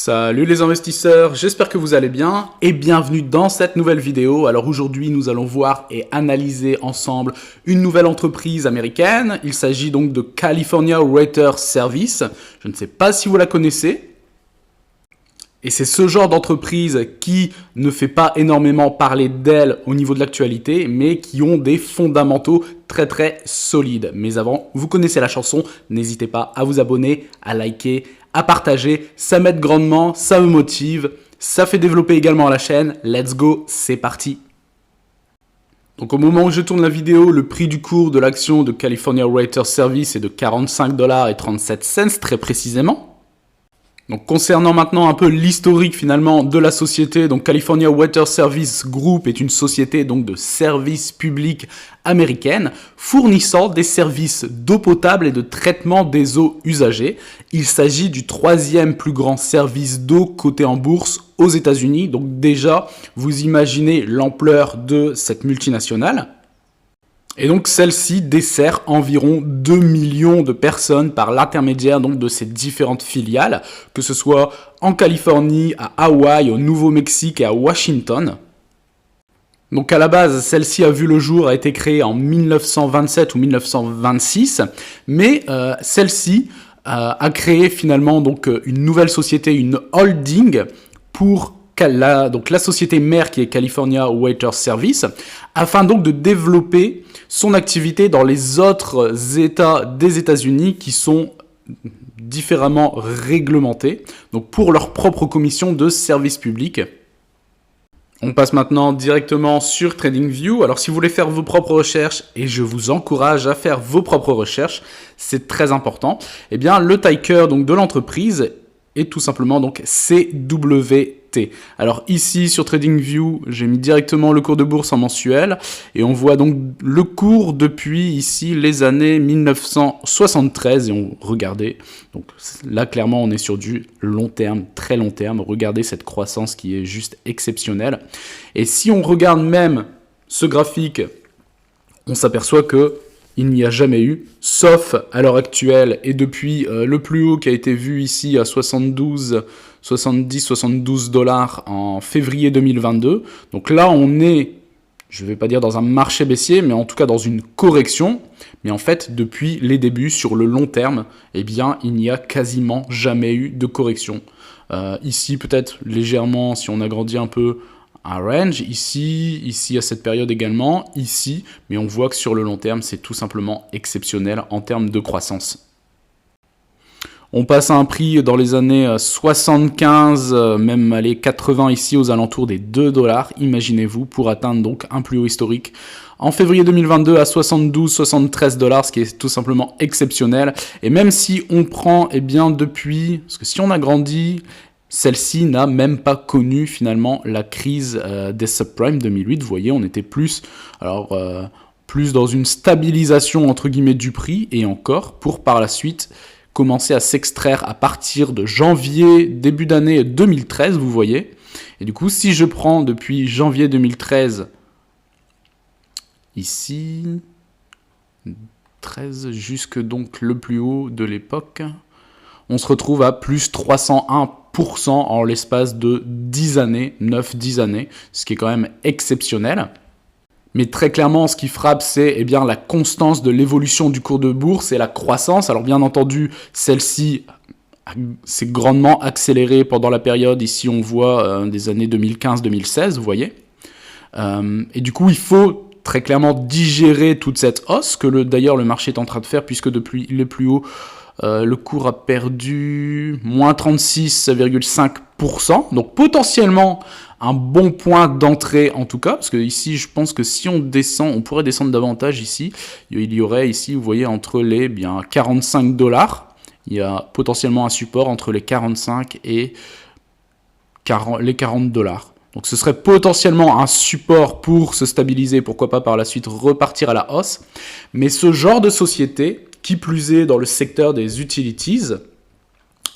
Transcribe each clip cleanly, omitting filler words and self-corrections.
Salut les investisseurs, j'espère que vous allez bien et bienvenue dans cette nouvelle vidéo. Alors aujourd'hui nous allons voir et analyser ensemble une nouvelle entreprise américaine. Il s'agit donc de California Writer Service. Je ne sais pas si vous la connaissez. Et c'est ce genre d'entreprise qui ne fait pas énormément parler d'elle au niveau de l'actualité, mais qui ont des fondamentaux très solides. Mais avant, vous connaissez la chanson, n'hésitez pas à vous abonner, à liker, à partager, ça m'aide grandement, ça me motive, ça fait développer également la chaîne. Let's go, c'est parti. Donc au moment où je tourne la vidéo, le prix du cours de l'action de California Writer Service est de 45,37 $ très précisément. Donc concernant maintenant un peu l'historique finalement de la société, donc California Water Service Group est une société donc de services publics américaine fournissant des services d'eau potable et de traitement des eaux usagées. Il s'agit du 3e plus grand service d'eau coté en bourse aux États-Unis. Donc déjà, vous imaginez l'ampleur de cette multinationale. Et donc celle-ci dessert environ 2 millions de personnes par l'intermédiaire donc de ces différentes filiales, que ce soit en Californie, à Hawaï, au Nouveau-Mexique et à Washington. Donc à la base, celle-ci a vu le jour, a été créée en 1927 ou 1926, mais celle-ci a créé finalement donc une nouvelle société, une holding pour la société mère qui est California Water Service, afin donc de développer son activité dans les autres États des États-Unis qui sont différemment réglementés, donc pour leur propre commission de service public. On passe maintenant directement sur TradingView. Alors si vous voulez faire vos propres recherches, et je vous encourage à faire vos propres recherches, c'est très important, eh bien le ticker donc de l'entreprise est tout simplement donc CWT. Alors ici sur TradingView, j'ai mis directement le cours de bourse en mensuel et on voit donc le cours depuis ici les années 1973 et regardez, donc là clairement on est sur du long terme, très long terme. Regardez cette croissance qui est juste exceptionnelle. Et si on regarde même ce graphique, on s'aperçoit que il n'y a jamais eu, sauf à l'heure actuelle et depuis le plus haut qui a été vu ici à 70-72 $ en février 2022. Donc là, on est, je ne vais pas dire dans un marché baissier, mais en tout cas dans une correction. Mais en fait, depuis les débuts, sur le long terme, eh bien, il n'y a quasiment jamais eu de correction. Ici, peut-être légèrement, si on agrandit un peu, un range, ici à cette période également, ici, mais on voit que sur le long terme, c'est tout simplement exceptionnel en termes de croissance. On passe à un prix dans les années 75, même les 80 ici aux alentours des 2 $, imaginez-vous, pour atteindre donc un plus haut historique en février 2022 à 72-73 $, ce qui est tout simplement exceptionnel. Et même si on prend, eh bien depuis, parce que si on agrandit, celle-ci n'a même pas connu finalement la crise des subprimes 2008. Vous voyez, on était plus dans une stabilisation entre guillemets du prix et encore pour par la suite commencer à s'extraire à partir de janvier, début d'année 2013, vous voyez. Et du coup, si je prends depuis janvier 2013, ici, 13 jusque donc le plus haut de l'époque, on se retrouve à plus 301% en l'espace de 10 années, 9-10 années, ce qui est quand même exceptionnel. Mais très clairement, ce qui frappe, c'est eh bien la constance de l'évolution du cours de bourse et la croissance. Alors bien entendu, celle-ci s'est grandement accélérée pendant la période. Ici, on voit des années 2015-2016, vous voyez. Et du coup, il faut très clairement digérer toute cette hausse que d'ailleurs le marché est en train de faire, puisque depuis les plus hauts, le cours a perdu moins 36,5%. Donc potentiellement un bon point d'entrée en tout cas. Parce que ici, je pense que si on descend, on pourrait descendre davantage ici. Il y aurait ici, vous voyez, entre les 45 $. Il y a potentiellement un support entre les 45 et les 40 $. Donc ce serait potentiellement un support pour se stabiliser, pourquoi pas par la suite repartir à la hausse. Mais ce genre de société, qui plus est dans le secteur des utilities,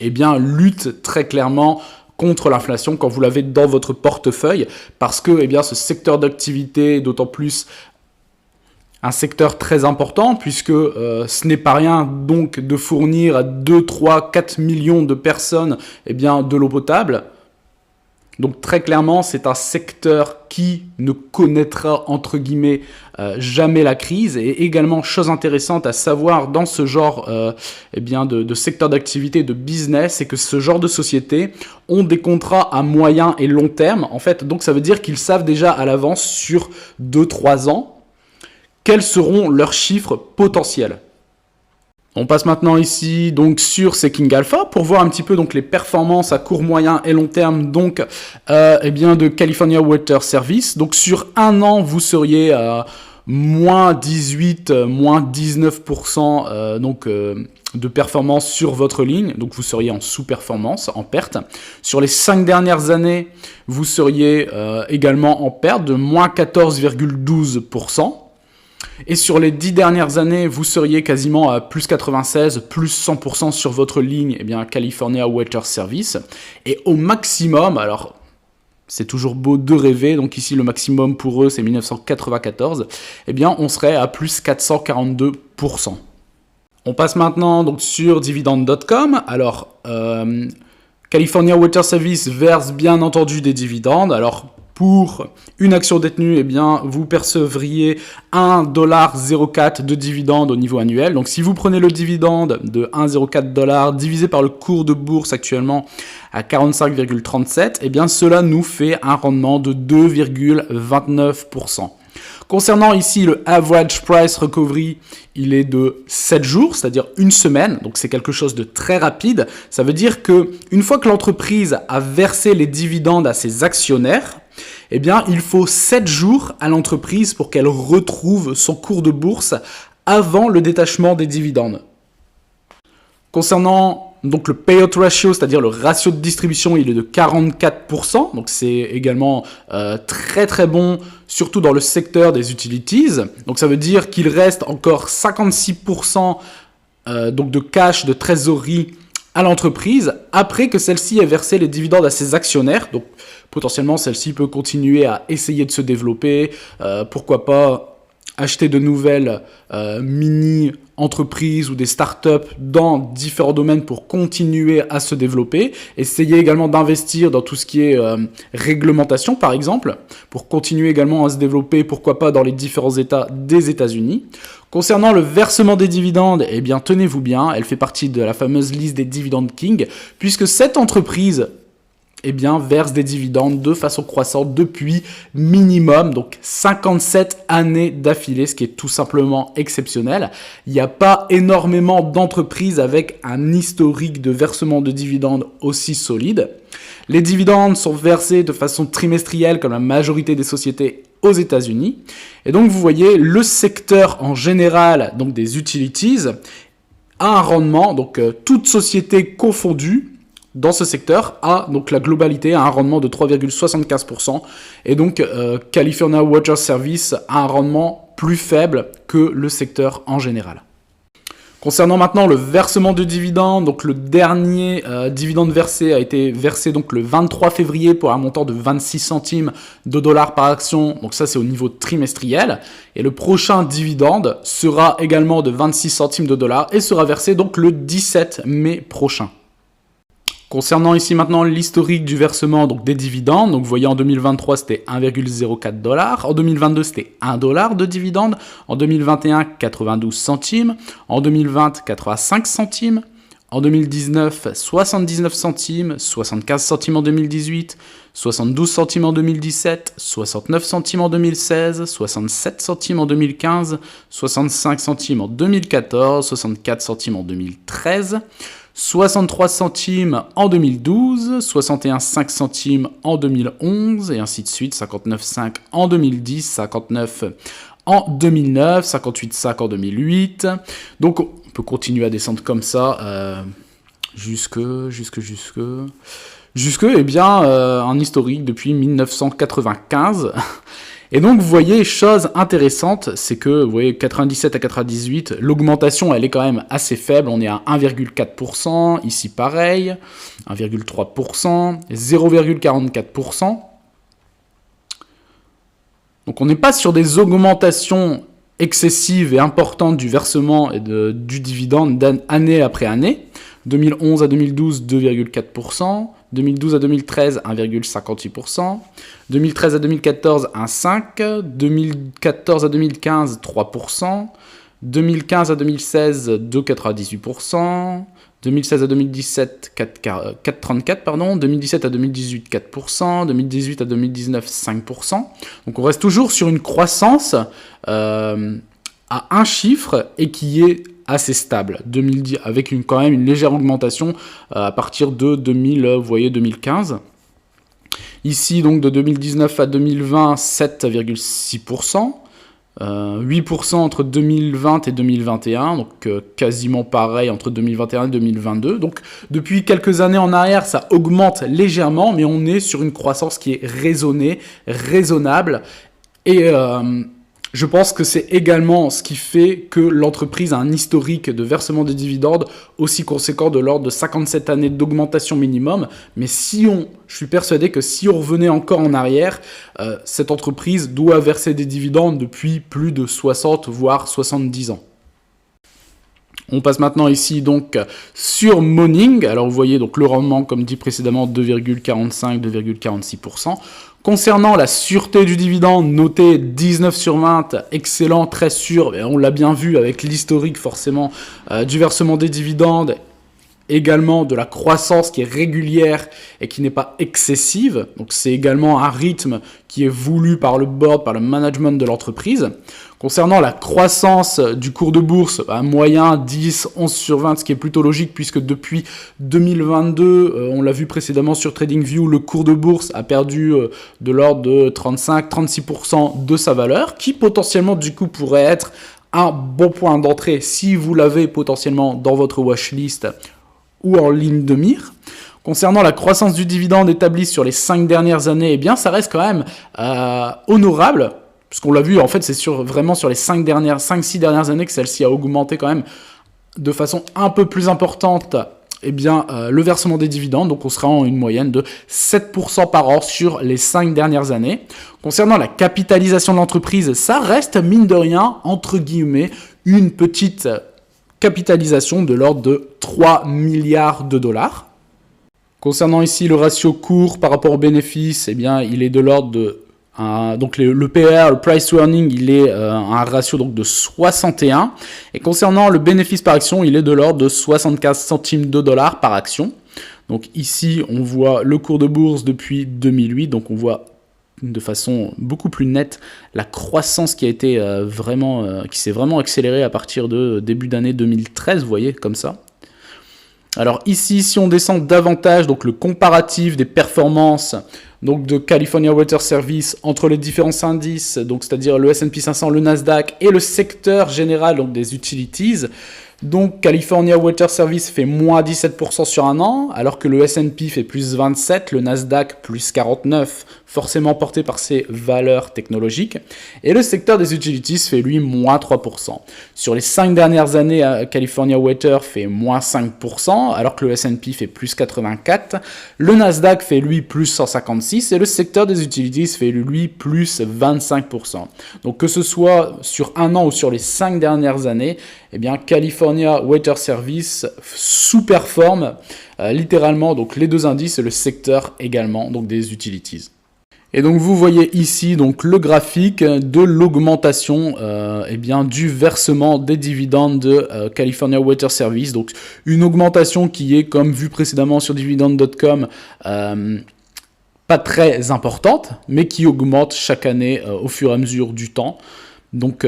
eh bien lutte très clairement contre l'inflation quand vous l'avez dans votre portefeuille, parce que eh bien, ce secteur d'activité est d'autant plus un secteur très important puisque ce n'est pas rien donc de fournir à 2, 3, 4 millions de personnes eh bien, de l'eau potable. Donc très clairement, c'est un secteur qui ne connaîtra entre guillemets jamais la crise. Et également, chose intéressante à savoir dans ce genre eh bien de secteur d'activité, de business, c'est que ce genre de sociétés ont des contrats à moyen et long terme. En fait, donc ça veut dire qu'ils savent déjà à l'avance sur 2-3 ans quels seront leurs chiffres potentiels. On passe maintenant ici donc sur Seeking Alpha pour voir un petit peu donc les performances à court, moyen et long terme donc eh bien de California Water Service. Donc sur un an, vous seriez à moins 18, moins 19% de performance sur votre ligne. Donc vous seriez en sous-performance, en perte. Sur les 5 dernières années, vous seriez également en perte de moins 14,12%. Et sur les 10 dernières années, vous seriez quasiment à plus 96, plus 100% sur votre ligne, eh bien California Water Service. Et au maximum, alors c'est toujours beau de rêver, donc ici le maximum pour eux c'est 1994, eh bien on serait à plus 442%. On passe maintenant donc sur dividende.com. Alors California Water Service verse bien entendu des dividendes. Alors pour une action détenue, eh bien, vous percevriez 1,04$ de dividende au niveau annuel. Donc, si vous prenez le dividende de 1,04$ divisé par le cours de bourse actuellement à 45,37, eh bien, cela nous fait un rendement de 2,29%. Concernant ici le average price recovery, il est de 7 jours, c'est-à-dire une semaine, donc c'est quelque chose de très rapide. Ça veut dire que une fois que l'entreprise a versé les dividendes à ses actionnaires, eh bien, il faut 7 jours à l'entreprise pour qu'elle retrouve son cours de bourse avant le détachement des dividendes. Concernant donc le payout ratio, c'est-à-dire le ratio de distribution, il est de 44%. Donc c'est également très très bon, surtout dans le secteur des utilities. Donc ça veut dire qu'il reste encore 56% donc de cash, de trésorerie à l'entreprise après que celle-ci ait versé les dividendes à ses actionnaires. Donc potentiellement celle-ci peut continuer à essayer de se développer, pourquoi pas acheter de nouvelles mini-entreprises ou des startups dans différents domaines pour continuer à se développer. Essayer également d'investir dans tout ce qui est réglementation, par exemple, pour continuer également à se développer, pourquoi pas dans les différents États des États-Unis. Concernant le versement des dividendes, eh bien, tenez-vous bien, elle fait partie de la fameuse liste des Dividend Kings, puisque cette entreprise eh bien, verse des dividendes de façon croissante depuis minimum, donc 57 années d'affilée, ce qui est tout simplement exceptionnel. Il n'y a pas énormément d'entreprises avec un historique de versement de dividendes aussi solide. Les dividendes sont versés de façon trimestrielle comme la majorité des sociétés aux États-Unis. Et donc vous voyez, le secteur en général, donc des utilities, a un rendement, donc toute société confondue, dans ce secteur a donc la globalité a un rendement de 3,75% et donc California Water Service a un rendement plus faible que le secteur en général. Concernant maintenant le versement de dividendes, donc le dernier dividende versé a été versé donc le 23 février pour un montant de 26 centimes de dollars par action, donc ça c'est au niveau trimestriel, et le prochain dividende sera également de 26 centimes de dollars et sera versé donc le 17 mai prochain. Concernant ici maintenant l'historique du versement donc des dividendes, donc vous voyez en 2023 c'était 1,04$, en 2022 c'était 1$ de dividendes, en 2021 92 centimes, en 2020 85 centimes, en 2019 79 centimes, 75 centimes en 2018, 72 centimes en 2017, 69 centimes en 2016, 67 centimes en 2015, 65 centimes en 2014, 64 centimes en 2013, 63 centimes en 2012, 61,5 centimes en 2011, et ainsi de suite, 59,5 en 2010, 59 en 2009, 58,5 en 2008. Donc on peut continuer à descendre comme ça jusque eh bien, un historique depuis 1995. Et donc, vous voyez, chose intéressante, c'est que, vous voyez, 97 à 98, l'augmentation, elle est quand même assez faible. On est à 1,4%, ici pareil, 1,3%, 0,44%. Donc, on n'est pas sur des augmentations excessive et importante du versement et du dividende année après année. 2011 à 2012, 2,4%. 2012 à 2013, 1,58%. 2013 à 2014, 1,5%. 2014 à 2015, 3%. 2015 à 2016, 2,98%. 2016 à 2017, 4,34%, pardon. 2017 à 2018, 4%. 2018 à 2019, 5%. Donc on reste toujours sur une croissance à un chiffre et qui est assez stable, 2010, avec quand même une légère augmentation à partir de 2015. Ici, donc de 2019 à 2020, 7,6%. 8% entre 2020 et 2021, donc quasiment pareil entre 2021 et 2022. Donc depuis quelques années en arrière, ça augmente légèrement, mais on est sur une croissance qui est raisonnée, raisonnable. Et je pense que c'est également ce qui fait que l'entreprise a un historique de versement de dividendes aussi conséquent de l'ordre de 57 années d'augmentation minimum. Mais je suis persuadé que si on revenait encore en arrière, cette entreprise doit verser des dividendes depuis plus de 60 voire 70 ans. On passe maintenant ici donc sur Morning. Alors vous voyez donc le rendement, comme dit précédemment, 2,45, 2,46%. Concernant la sûreté du dividende, noté 19 sur 20, excellent, très sûr. Et on l'a bien vu avec l'historique forcément du versement des dividendes, également de la croissance qui est régulière et qui n'est pas excessive. Donc c'est également un rythme qui est voulu par le board, par le management de l'entreprise. Concernant la croissance du cours de bourse, moyen 10, 11 sur 20, ce qui est plutôt logique puisque depuis 2022, on l'a vu précédemment sur TradingView, le cours de bourse a perdu de l'ordre de 35-36% de sa valeur, qui potentiellement du coup pourrait être un bon point d'entrée si vous l'avez potentiellement dans votre watchlist ou en ligne de mire. Concernant la croissance du dividende établie sur les 5 dernières années, eh bien ça reste quand même honorable. Puisqu'on l'a vu, en fait, c'est vraiment sur les 5-6 dernières années que celle-ci a augmenté quand même de façon un peu plus importante le versement des dividendes. Donc, on sera en une moyenne de 7% par an sur les 5 dernières années. Concernant la capitalisation de l'entreprise, ça reste, mine de rien, entre guillemets, une petite capitalisation de l'ordre de 3 milliards de dollars. Concernant ici le ratio cours par rapport au bénéfice, eh bien, il est de l'ordre de donc le PR, le price to earning, il est un ratio donc de 61. Et concernant le bénéfice par action, il est de l'ordre de 75 centimes de dollars par action. Donc ici, on voit le cours de bourse depuis 2008. Donc on voit de façon beaucoup plus nette la croissance qui a été qui s'est vraiment accélérée à partir de début d'année 2013. Vous voyez, comme ça. Alors ici, si on descend davantage, donc le comparatif des performances donc de California Water Service entre les différents indices, donc c'est-à-dire le S&P 500, le Nasdaq et le secteur général donc des utilities. Donc California Water Service fait moins 17% sur un an, alors que le S&P fait plus 27, le Nasdaq plus 49, forcément porté par ses valeurs technologiques. Et le secteur des utilities fait lui moins 3%. Sur les 5 dernières années, California Water fait moins 5%, alors que le S&P fait plus 84. Le Nasdaq fait lui plus 156 et le secteur des utilities fait lui plus 25%. Donc que ce soit sur un an ou sur les 5 dernières années, eh bien California Water Service sous-performe littéralement donc les deux indices et le secteur également donc des utilities. Et donc vous voyez ici donc le graphique de l'augmentation du versement des dividendes de California Water Service. Donc une augmentation qui est, comme vu précédemment sur dividende.com, pas très importante, mais qui augmente chaque année au fur et à mesure du temps. Donc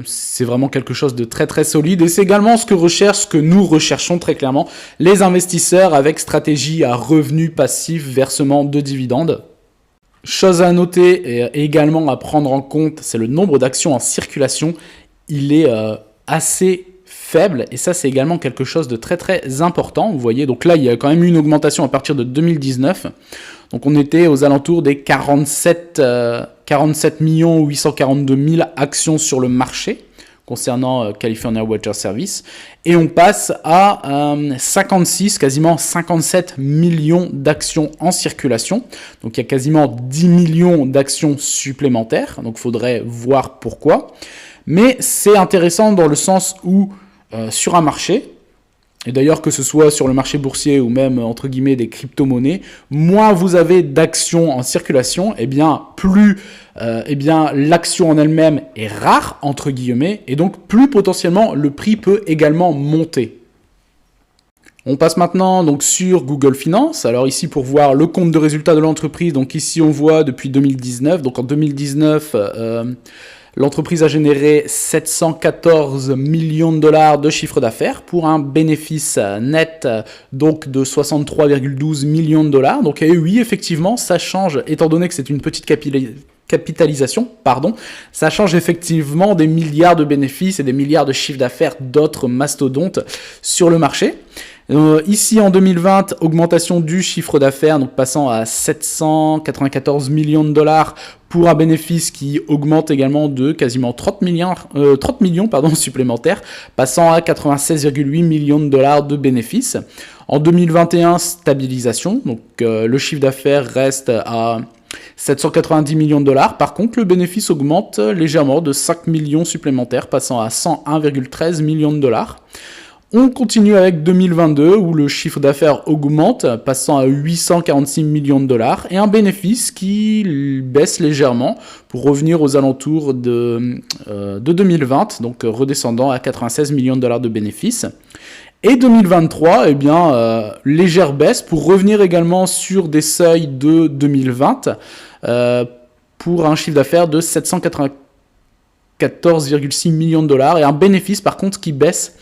c'est vraiment quelque chose de très très solide et c'est également ce que nous recherchons très clairement, les investisseurs avec stratégie à revenus passifs, versement de dividendes. Chose à noter et également à prendre en compte, c'est le nombre d'actions en circulation. Il est assez faible et ça c'est également quelque chose de très très important. Vous voyez, donc là il y a quand même eu une augmentation à partir de 2019. Donc on était aux alentours des 47 842 000 actions sur le marché concernant California Water Service. Et on passe à quasiment 57 millions d'actions en circulation. Donc il y a quasiment 10 millions d'actions supplémentaires. Donc il faudrait voir pourquoi. Mais c'est intéressant dans le sens où sur un marché, et d'ailleurs que ce soit sur le marché boursier ou même entre guillemets des crypto-monnaies, moins vous avez d'actions en circulation, et bien plus l'action en elle-même est rare entre guillemets, et donc plus potentiellement le prix peut également monter. On passe maintenant donc sur Google Finance. Alors ici pour voir le compte de résultat de l'entreprise, donc ici on voit depuis 2019. Donc en 2019, l'entreprise a généré 714 millions de dollars de chiffre d'affaires pour un bénéfice net donc de 63,12 millions de dollars. Donc oui, effectivement, ça change étant donné que c'est une petite capitalisation, ça change effectivement des milliards de bénéfices et des milliards de chiffres d'affaires d'autres mastodontes sur le marché. Ici en 2020, augmentation du chiffre d'affaires, donc passant à 794 millions de dollars pour un bénéfice qui augmente également de quasiment 30 millions supplémentaires, passant à 96,8 millions de dollars de bénéfices. En 2021, stabilisation, donc le chiffre d'affaires reste à 790 millions de dollars. Par contre, le bénéfice augmente légèrement de 5 millions supplémentaires, passant à 101,13 millions de dollars. On continue avec 2022 où le chiffre d'affaires augmente, passant à 846 millions de dollars et un bénéfice qui baisse légèrement pour revenir aux alentours de 2020, donc redescendant à 96 millions de dollars de bénéfices. Et 2023, légère baisse pour revenir également sur des seuils de 2020 pour un chiffre d'affaires de 794,6 millions de dollars et un bénéfice par contre qui baisse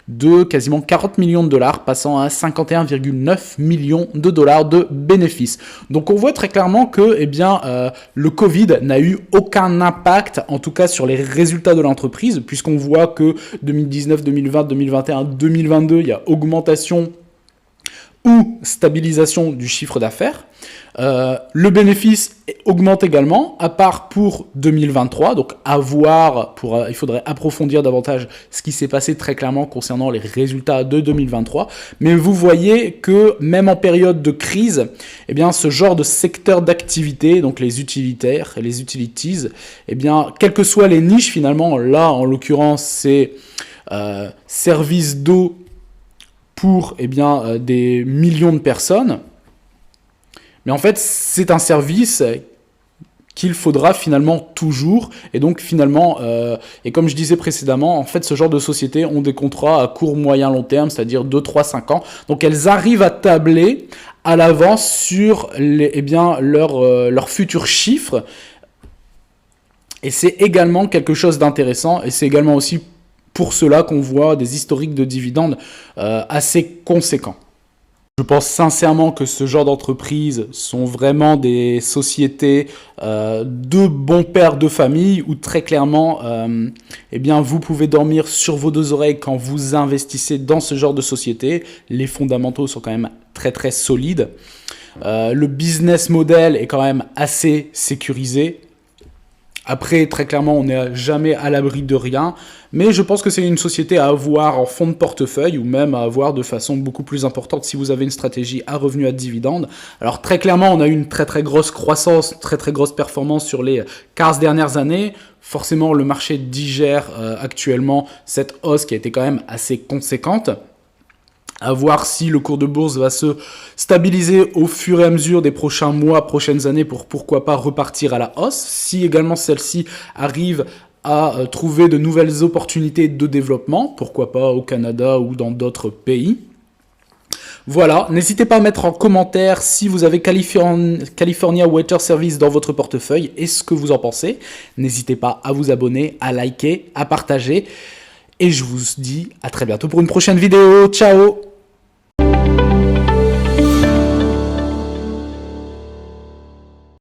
de quasiment 40 millions de dollars, passant à 51,9 millions de dollars de bénéfices. Donc on voit très clairement que le Covid n'a eu aucun impact, en tout cas sur les résultats de l'entreprise, puisqu'on voit que 2019, 2020, 2021, 2022, il y a augmentation ou stabilisation du chiffre d'affaires. Le bénéfice augmente également, à part pour 2023, donc à voir, il faudrait approfondir davantage ce qui s'est passé très clairement concernant les résultats de 2023, mais vous voyez que même en période de crise, ce genre de secteur d'activité, donc les utilitaires, les utilities, quelles que soient les niches finalement, là en l'occurrence c'est service d'eau pour des millions de personnes. Mais en fait, c'est un service qu'il faudra finalement toujours. Et donc finalement, et comme je disais précédemment, en fait, ce genre de sociétés ont des contrats à court, moyen, long terme, c'est-à-dire 2, 3, 5 ans. Donc elles arrivent à tabler à l'avance sur leurs futurs chiffres. Et c'est également quelque chose d'intéressant. Et c'est également aussi pour cela qu'on voit des historiques de dividendes assez conséquents. Je pense sincèrement que ce genre d'entreprises sont vraiment des sociétés de bons pères de famille où très clairement, vous pouvez dormir sur vos deux oreilles quand vous investissez dans ce genre de société. Les fondamentaux sont quand même très très solides. Le business model est quand même assez sécurisé. Après, très clairement, on n'est jamais à l'abri de rien, mais je pense que c'est une société à avoir en fond de portefeuille ou même à avoir de façon beaucoup plus importante si vous avez une stratégie à revenus à dividendes. Alors très clairement, on a eu une très très grosse croissance, très très grosse performance sur les 15 dernières années. Forcément, le marché digère actuellement cette hausse qui a été quand même assez conséquente. À voir si le cours de bourse va se stabiliser au fur et à mesure des prochains mois, prochaines années pour pourquoi pas repartir à la hausse. Si également celle-ci arrive à trouver de nouvelles opportunités de développement, pourquoi pas au Canada ou dans d'autres pays. Voilà, n'hésitez pas à mettre en commentaire si vous avez California Water Service dans votre portefeuille et ce que vous en pensez. N'hésitez pas à vous abonner, à liker, à partager. Et je vous dis à très bientôt pour une prochaine vidéo. Ciao!